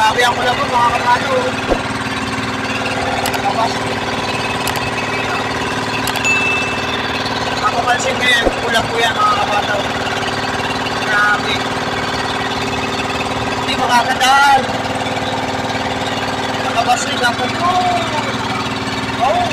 Grabe ang ulan po mga kabado. Tapos, mapapansin ko yan, ulan po yan mga kabado. Grabe. Hindi makakadaan. Nakabasig ako po. Oh!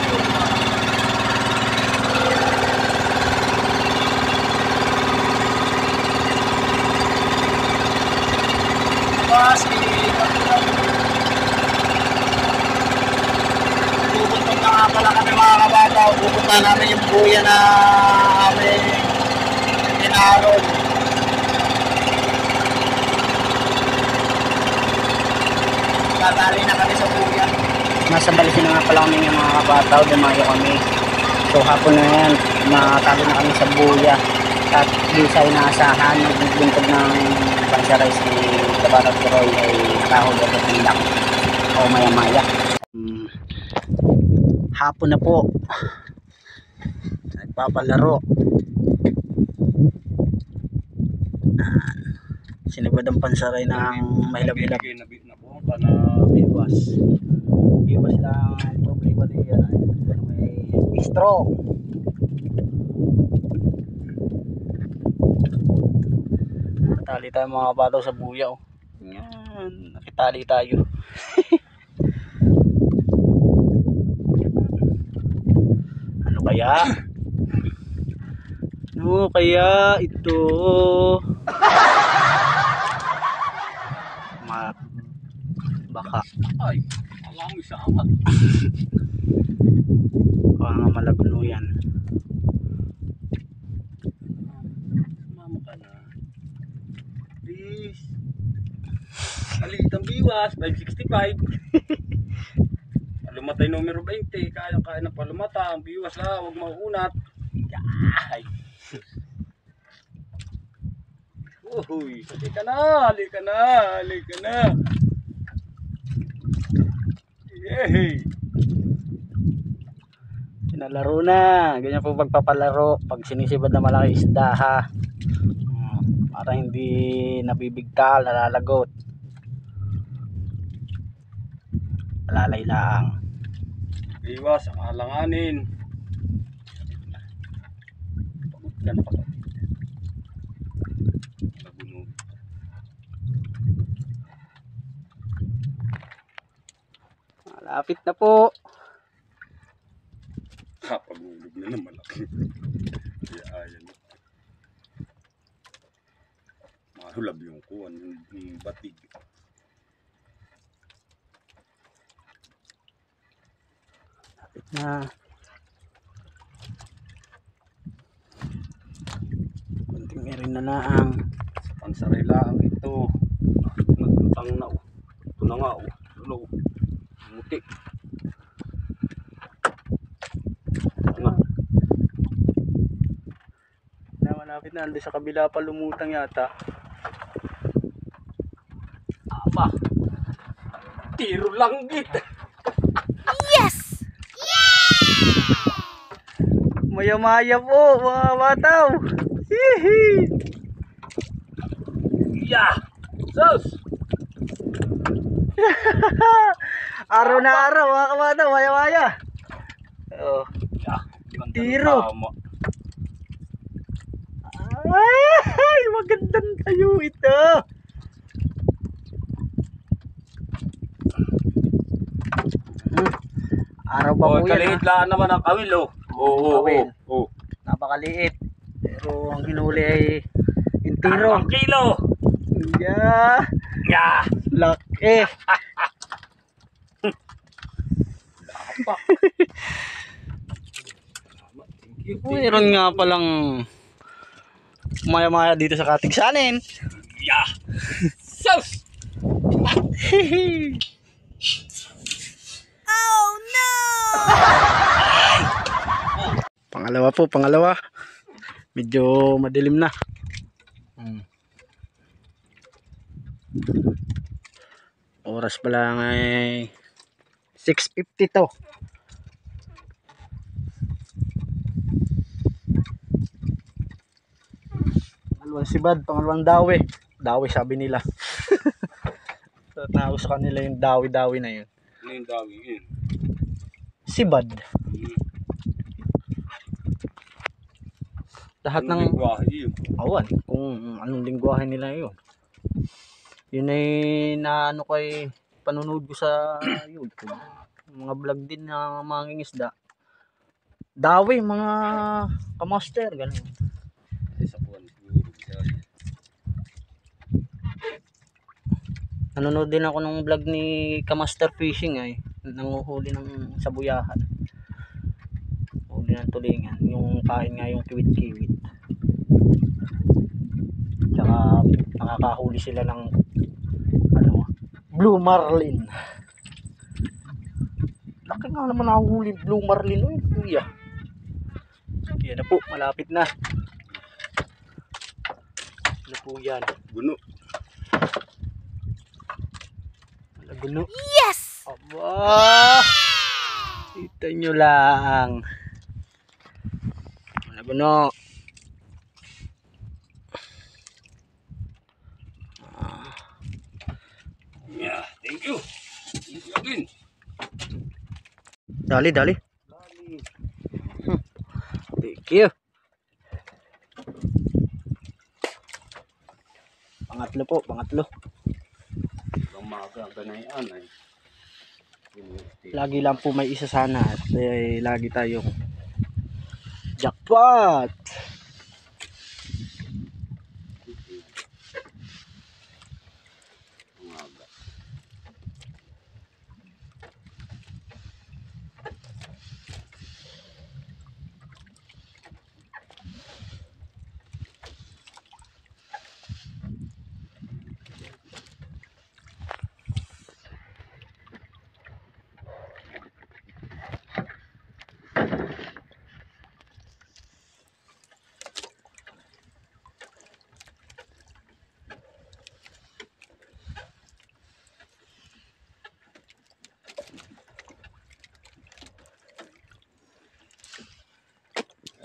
Pupunta na nga pala kami mga kabata. Pupunta namin yung buya na aming inaron. Tatali na kami sa buya. Nasa Balisin na nga pala kami ng mga kabataw, dumayo kami. So hapon na yan, nakatalo na kami sa buya. At di sa inaasahan, nagbintog ng pansaray si Kabataw si Roy ay nakahuli at tindak o maya maya. Hapon na po, nagpapalaro. Sinibad ang pansaray ng mahilap-hilap na biwas. Biwas lang ang problema din yan. May straw. Nakitali tayo mga kabataw sa buya. Oh. Yan, nakitali tayo. Ano kaya? Ano kaya ito? Baka. Ay, alam mo isa amat. Baka nga malagno yan. Mama ka na. Please. Alitang biwas, 565. Palumatay numero 20. Kaya na palumata. Ang biwas lang, huwag mauunat. Ay. Uy, halika na, halika na, halika na. Yay! Pinalaro na. Ganyan po pagpapalaro. Pag sinisibad na malaki isda ha. Para hindi nabibigtal, nalalagot. Alalay lang. Iwas ang alanganin. Pagod ka na pala. Nagunog. Malapit na po. Pag-ulog na ng malaki. Kaya ayan. Mahulab yung kuwan, yung batig. Malapit na. Kunting meron na laang. Pansaray lang ito. Nagtutang na. Ito na nga. Hello. Muti. Malapit na. Ando sa kabila pa lumutang yata. Aba. Tiro langgit. Yes! Yeah! Maya-maya po mga bataw. Hihi. Yeah. Sus. Araw na araw mga kabataw. Maya-maya. Oh. Yeah. Tiro. Ay, magandang tayo ito. Araw pa po yan. Kaliit lang naman ang kawil oh. Kawil. Oh. Napakaliit. Pero ang hinuli ay intiro. 1 kilo. Yeah. Yeah. Laki. Mayroon nga palang maya-maya dito sa Katigsanin. Yeah. Sus. Oh no! Pangalawa po, pangalawa. Medyo madilim na. Oras pa lang ay 6:50 to. Pangalawang sibad, pangalawang dawi. Dawi sabi nila. So, Nauso sa kanila yung dawi-dawi na yun. Ano yung dawi yun? Sibad. Lahat Anong ng lingwahe yun? awan kung anong lingwahe nila yun. Yun ay naano ko ay panunood ko sa YouTube. Mga vlog din na mangingisda. Dawi, mga kamaster, ganun. Sa buwan siguro. Nanonood din ako ng vlog ni Kamaster Fishing ay nanguhuli ng sabuyahan. Huli ng tulingan. Yung kain nga yung kiwit-kiwit. Tsaka nakakahuli sila ng ano, blue marlin. Laki nga naman nahuhuli blue marlin. Uy, kuya. Yan na po, malapit na. Ano po yan? Guno. Laguno. Yes! Aba! Kita nyo lang. Laguno. Yeah, thank you. Thank you again. Dali, dali. Thank you. Pangatlo po, pangatlo. Ang maga, ganayan ay. Lagi lang po may isa sana at lagi tayong jackpot. Maga.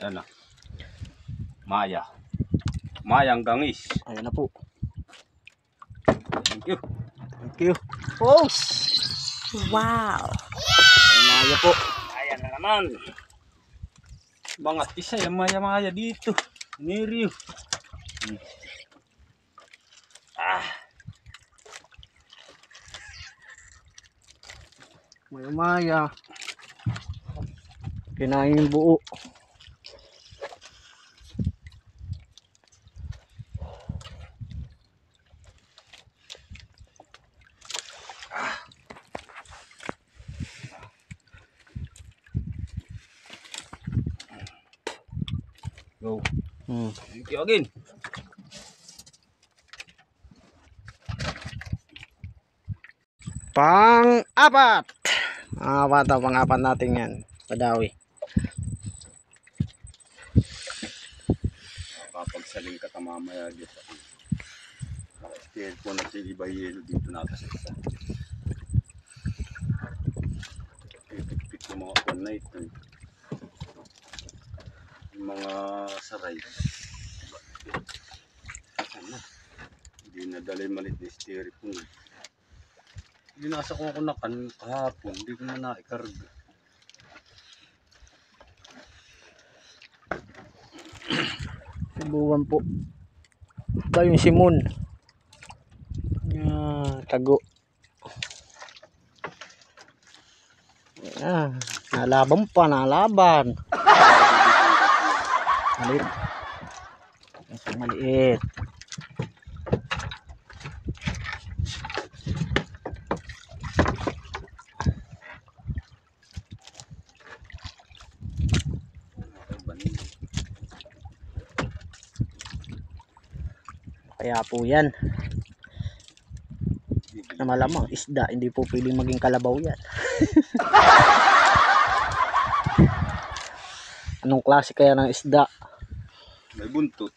Ayan na. Maya. Mayang gangis. Ayan na po. Thank you. Thank you. Oh! Wow! Maya po. Ayan na naman. Mga isa yung maya-maya dito. Niriyo. Maya maya. Kinain yung buo. Go. Thank you again. Pang-apat. Pang-apat natin yan. Padawi. Kapagsaling ka mamaya dito. Naka-steer po na si iba yelo dito natin sa isa. Pipit ng mga one night. Yung mga saray. Ano? Hindi nadala yung malit na steer po. Binasa ko ako na kahapon. Hindi ko na naikarga. Subukan po. Ito yung simon. Tago. Nalaban pa, nalaban. Maliit. Isang maliit. Kaya po yan. Na malamang isda, hindi po pwedeng maging kalabaw yan. Anong klase kaya ng isda? May buntot.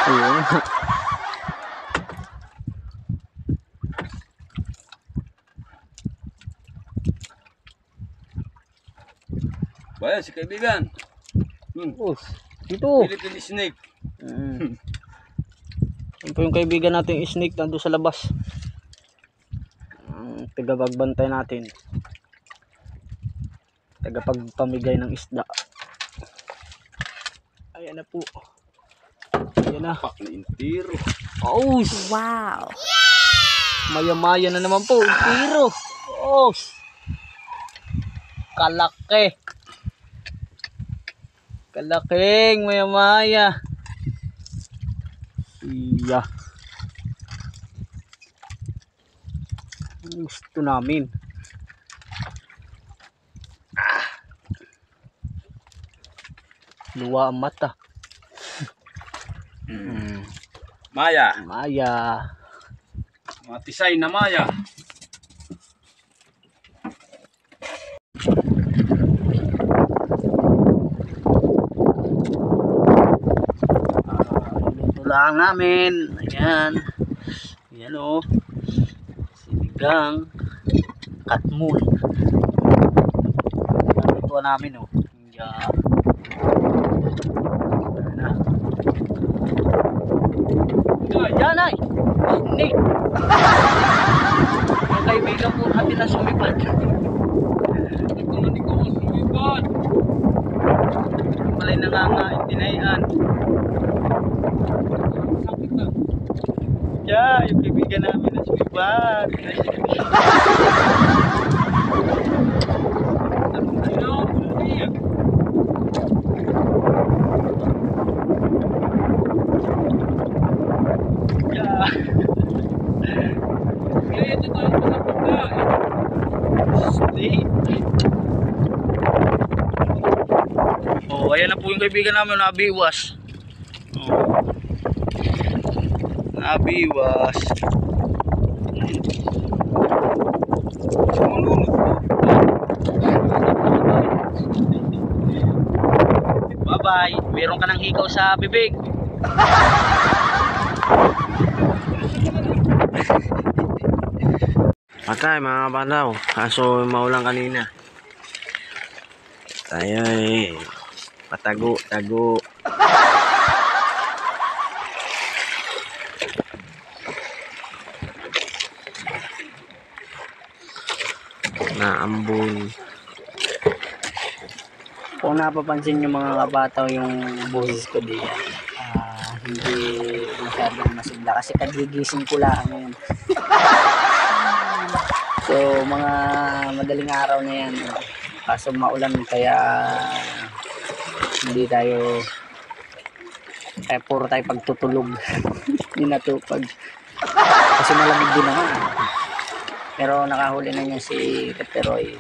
Ayun. Bayan si kaibigan. Dito. Philippine snake. Yan po yung kaibigan nating snake nandun sa labas. ang tagapagbantay natin, tagapagpamigay ng isda. Ayan na po. Ayan na. Pak na intiro. Oh, Wow. maya-maya na naman po. Tiro. Oh, kalaki. Kalaking maya-maya. Iya. Gusto namin. Luwa ang mata. Maya. Maya. Matisay na maya. Luto lang namin. Ayan. Ayan o. Sinigang. Katmul. Luto namin o. Ayan. Yan ay. Nick. Yung kaibigan po natin na sumipad. Nagkumanik ko ang sumipad. Malay nangangait tinayan. Sakit na. Yeah, yung kaibigan namin na sumipad. Sino? Sino? Yeah. Kaya ito tayo sa pagkain. Stay. Oh, ayan na po yung kaibigan namin na nabiwas. Oh. Nabiwas. Bye-bye. Meron ka ng hikaw sa bibig. Patay mga banaw, kaso maulan kanina. Tayo patago-tago. Naambon. Kung napapansin nyo mga kabataw yung boses ko diyan, hindi masyadong masigla kasi kagigising ko lang ngayon. So mga madaling araw na yan, kaso maulan kaya hindi tayo, kaya puro tayo pagtutulog. Hindi natupag kasi malamig din naman. Pero nakahuli na niya si Peteroy,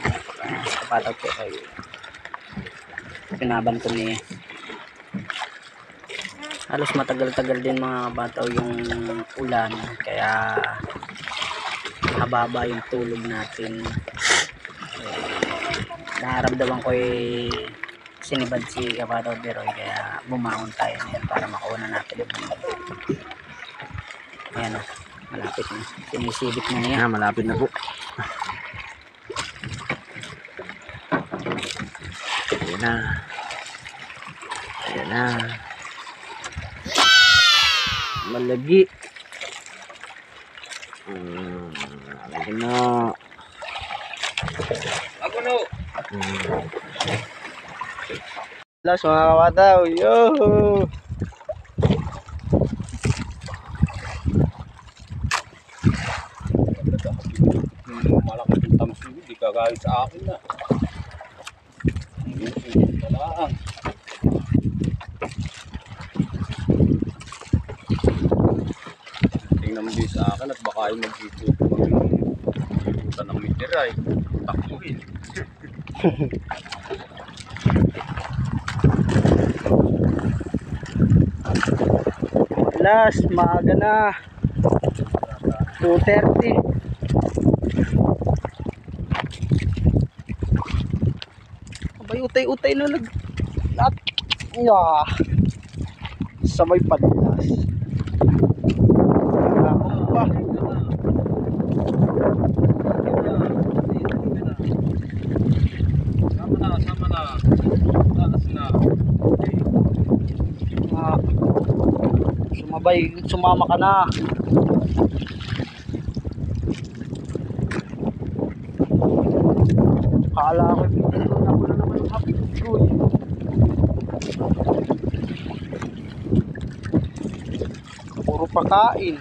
si Kapataw Peteroy. Pinaban ko niya. Halos matagal-tagal din mga bataw yung ulan, kaya hababa yung tulog natin. Naramdaman ko sinibad si Kapataw Peteroy, kaya bumangon tayo ngayon para makuha na natin yung ayan na, malapit na, sinisibit na niya. Malapit na po. Ayan na. Ayan na. Malagi. Ayan na. Ako no. Las mga kabataw, yo! Malaki yung tamsi, di kagayos sa akin na. Talaan. Tingnan mo din sa akin at baka yung mag-ikutan ng mitiray. Takbuhin. Las, maaga na. 2:30. Abay, utay-utay na lahat. Yeah. Sabay padlas. Ako pa. Sama na. Taas na. Sumama ka na. Akala ko pinutol ako na naman ang hapit ko eh. Puro pakain.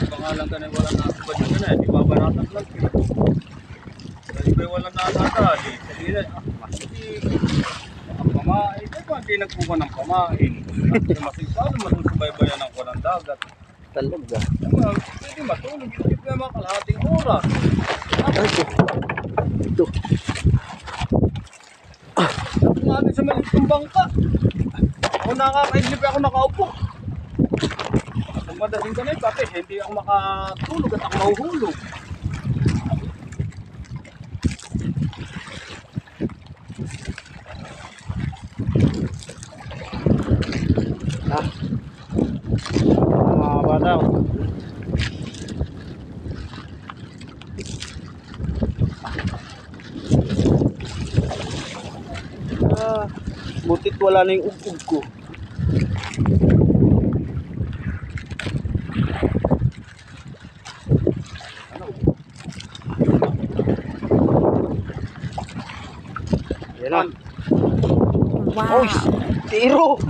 Pangalan ka na wala na ba dyan na di ba banatan lang kasi ba wala na natali sabi na masig ang pamain ay ba hindi nagpuka ng pamain masig paano masusubaybayan ng walang dagat Talaga. hindi matulog hindi ka mga kalahating oras Ito. natin sa maliit ng bangka ako nakakaidlip ako nakaupo at madaling ka na yung kapis hindi ako makatulog at ako mahuhulog. Mga bataw. Butit wala na yung ug-ug ko. Yan na. Wow. Oy, tiro.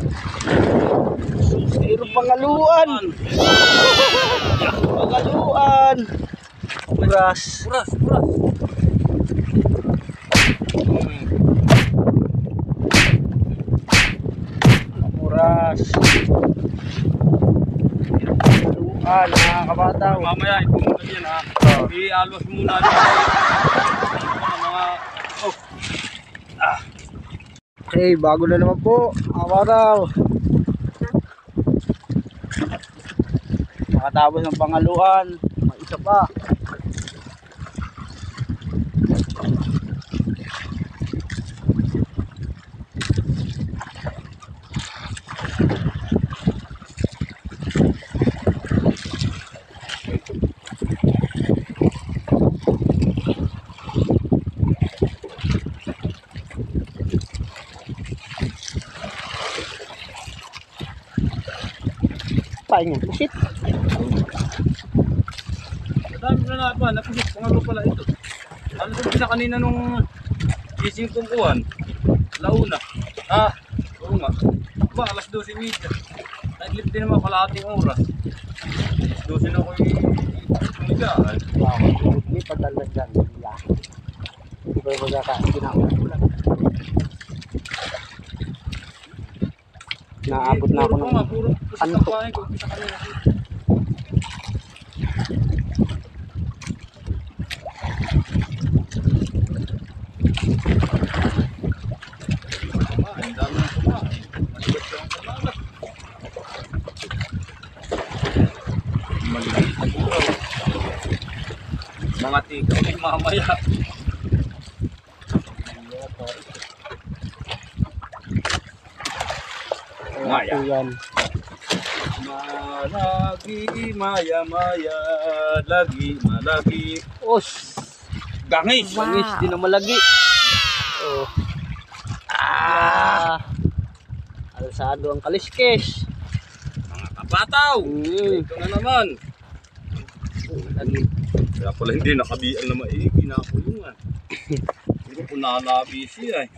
Tiro pangaluan. Pangaluan. Puras. Puras. Puras. Pangaluan, mga kabataw. Mamaya, ipumunta yan ha. I-alwas muna mga Okay, bago na naman po. Mga kabataw. Makatapos ng pangaluan. May isa pa. Pahinga, pusit. Madami na nga pa, napusit. Pangalo pala ito. Ano sabi na kanina nung gising kong kuhan? Launa. Oo nga. Ba, alas 12:30. Naglip din naman kalahating oras. 12 na ko tumigaan. Wow, hindi pa talaga dyan. Hindi pa yung kinaulan. Naabot na ako ng Puro pusit ang antok. pahay ko. Isa kanina. Ang dami ng kumain. Maligat lang ang kumain. Maligat na buraw. Mga tiga ulit mamaya. Maya. Yan. Malagi, maya, lagi, malagi. Os! Gangis! Wow. Langis, di na malagi. Oh. Alsado ang kaliskis. Mga kabataw! Ito na naman. Kaya pala hindi nakabian na maigi na ako yung hindi ko po nakalabi siya eh.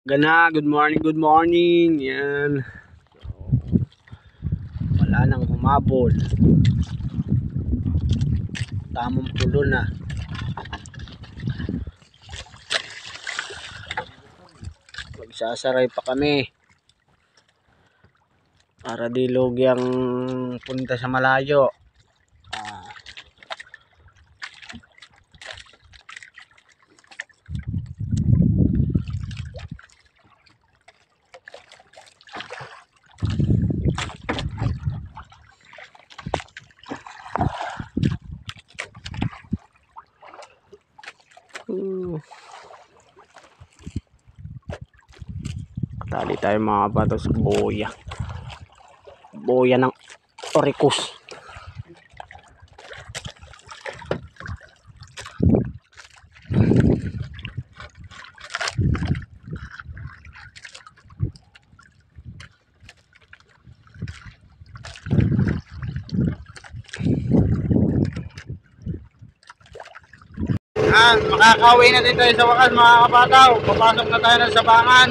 Gana, good morning. Yan. Wala nang humabol. Tamang pulo na. Magsasaray pa kami. Para di lugyang punta sa malayo. Tali tayo mga bato sa boya. Boya ng Oricus. Yan, makakauwi na din tayo sa wakas mga kabataw. Papasok na tayo ng Sabangan.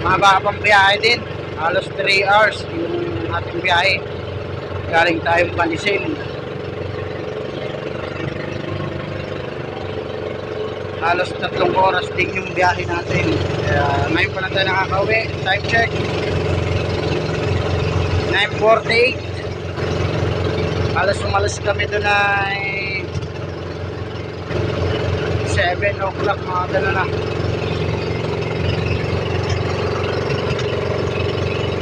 Mahaba pang biyahe din. Halos 3 hours yung ating biyahe. Galing tayong Panisil. Halos 3 oras din yung biyahe natin. Kaya ngayon pa lang tayo nakakauwi. Time check 9:48. Halos umalis kami doon ay 7 o'clock, mga gano'n na.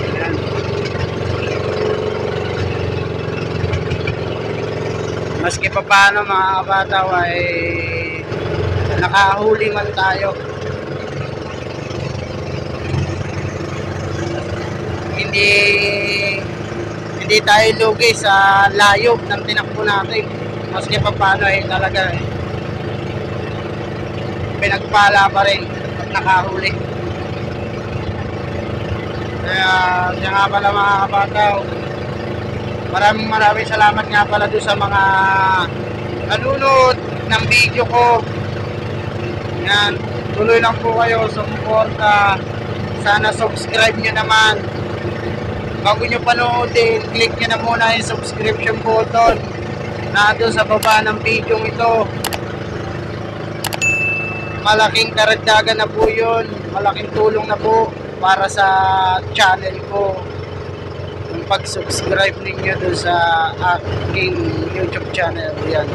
Ayan. Maski pa paano mga kabataw ay nakahuli man tayo. Hindi tayo lugi sa layo ng tinakbo natin. Maski pa paano ay talaga pinagpala pa rin at nakahuli. Kaya siya nga pala mga kabataw, maraming salamat nga pala doon sa mga nanonood ng video ko. Yan, tuloy lang po kayo sa suporta. Sana subscribe nyo naman. Bago nyo panoodin, click nyo na muna yung subscription button na doon sa baba ng video ito. Malaking karagdagan na po yun. Malaking tulong na po para sa channel ko. Yung pag-subscribe ninyo doon sa aking YouTube channel. Yan.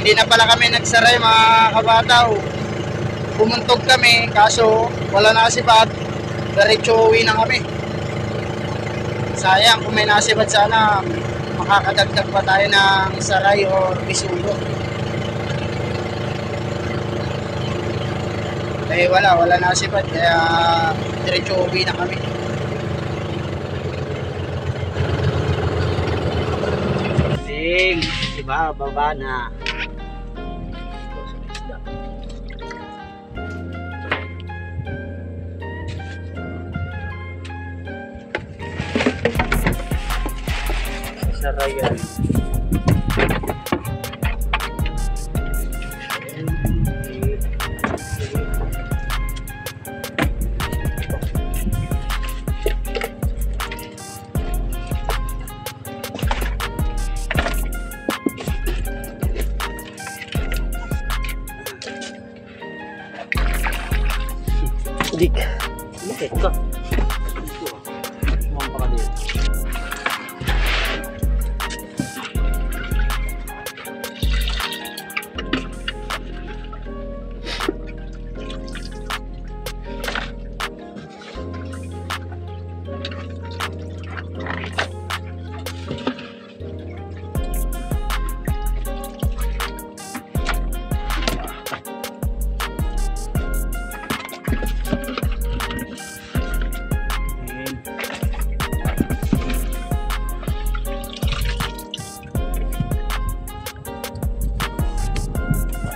Hindi na pala kami nagsaray mga kabataw. Pumuntog kami kaso wala na asibat. Diretso uwi na kami. Sayang kung may nasibat sana makakadagdag pa tayo ng saray o bisugo. Eh wala na asibat kaya diretso uwi na kami. Ding, diba baba na. Sarayan. Dik. Bakit ka? Mampa ka dito.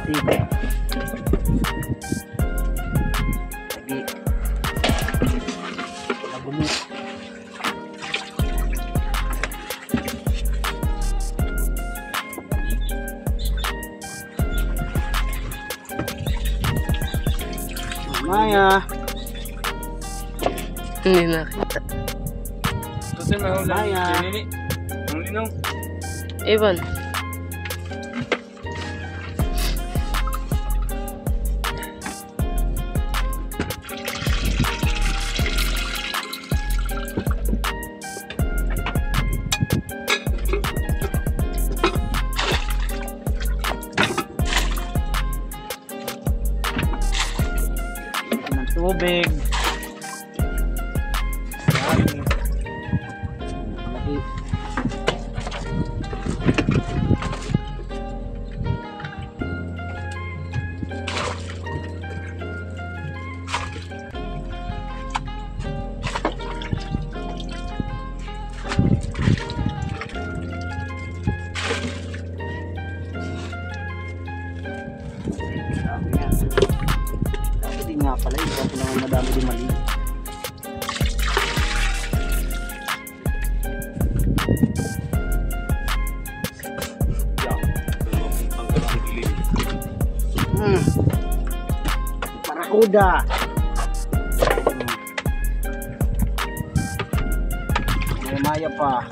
Tipe. Lagi. Lagu mo. Maya. Hindi nakita. Kasi may hula. Maya. Nini. Ang linong. Evan. Barakuda. May maya pa.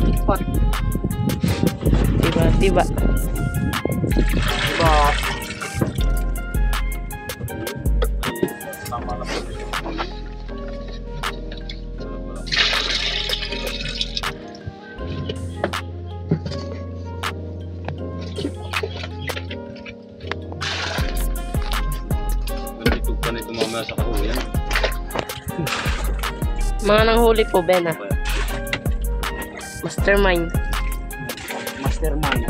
Jackpot. Diba, diba. Diba? Tama na po. Nandito pa na ito mamaya sa kahuyan. Mga nanghuli po, Ben, ah. Mastermind. Mastermind.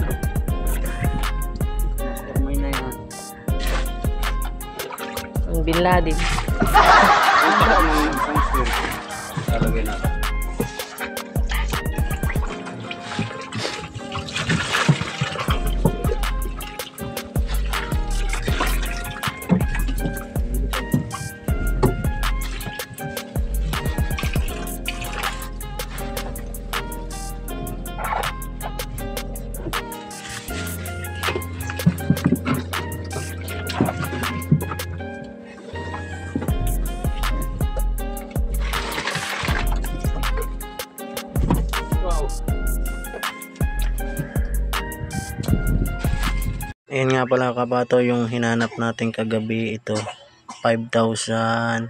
Mastermind na yan. Ang Bin Laden. Lalagay natin. Wow. Ayan nga pala kabato yung hinanap natin kagabi. Ito 5,707.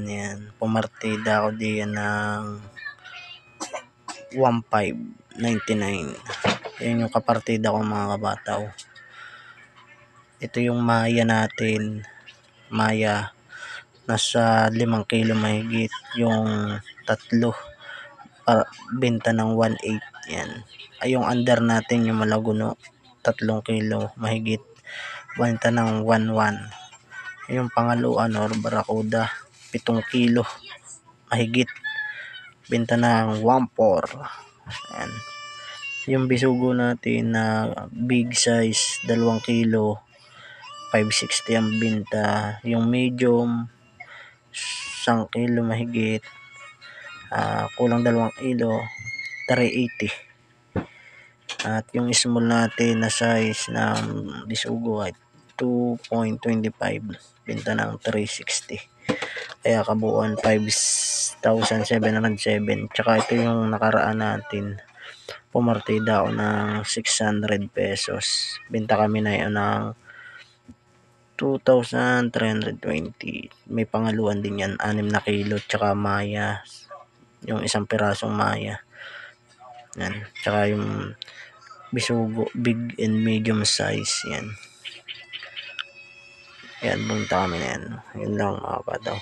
Yan. Pumartida ako diyan ng 1,599. Yan yung kapartida ko mga kabataw. Ito yung maya natin. Maya. Nasa 5 kilo mahigit. Yung tatlo. Benta ng 1.8. Yan. Ay yung under natin yung malaguno. 3 kilo mahigit. Benta ng 1.1. Yung pangaluan or barakuda. 7 kilo mahigit. Benta ng 1.4. Yan. Yung bisugo natin na big size 2 kilo 560 ang binta. Yung medium 1 kilo mahigit, kulang 2 kilo 380. At yung small natin na size ng bisugo ay 2.25, binta ng 360. Kaya kabuuan 5,707. Tsaka ito yung nakaraan natin, pumartida ako ng 600 pesos. Binta kami na yun ng 2,320. May pangaluan din yan, 6 na kilo. Tsaka maya, yung 1 pirasong maya. Yan. Tsaka yung bisugo, big and medium size. Yan. Yan, bunta kami na yan. Yun lang mga kabataw.